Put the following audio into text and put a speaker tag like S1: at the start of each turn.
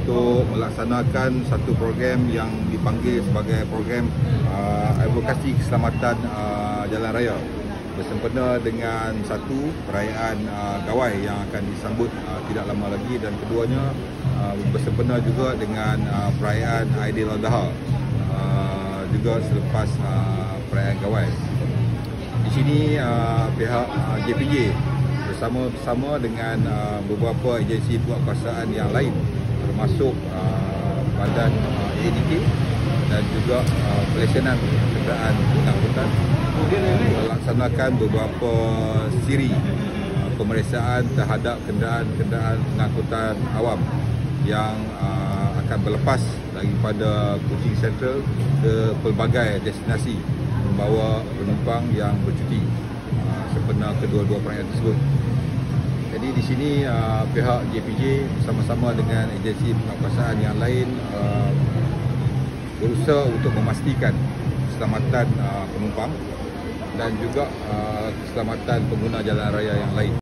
S1: untuk melaksanakan satu program yang dipanggil sebagai program advokasi keselamatan jalan raya bersempena dengan satu perayaan Gawai yang akan disambut tidak lama lagi, dan keduanya bersempena juga dengan perayaan Aidiladha juga selepas perayaan Gawai. Di sini pihak JPJ bersama-sama dengan beberapa agensi penguatkuasaan yang lain termasuk badan ADK dan juga pelaksana kenderaan pengangkutan melaksanakan beberapa siri pemeriksaan terhadap kenderaan pengangkutan awam yang akan berlepas daripada Kuching Central ke pelbagai destinasi membawa penumpang yang bercuti sempena kedua-dua perayaan tersebut. Jadi di sini pihak JPJ bersama-sama dengan agensi penguatkuasaan yang lain berusaha untuk memastikan keselamatan penumpang dan juga keselamatan pengguna jalan raya yang lain.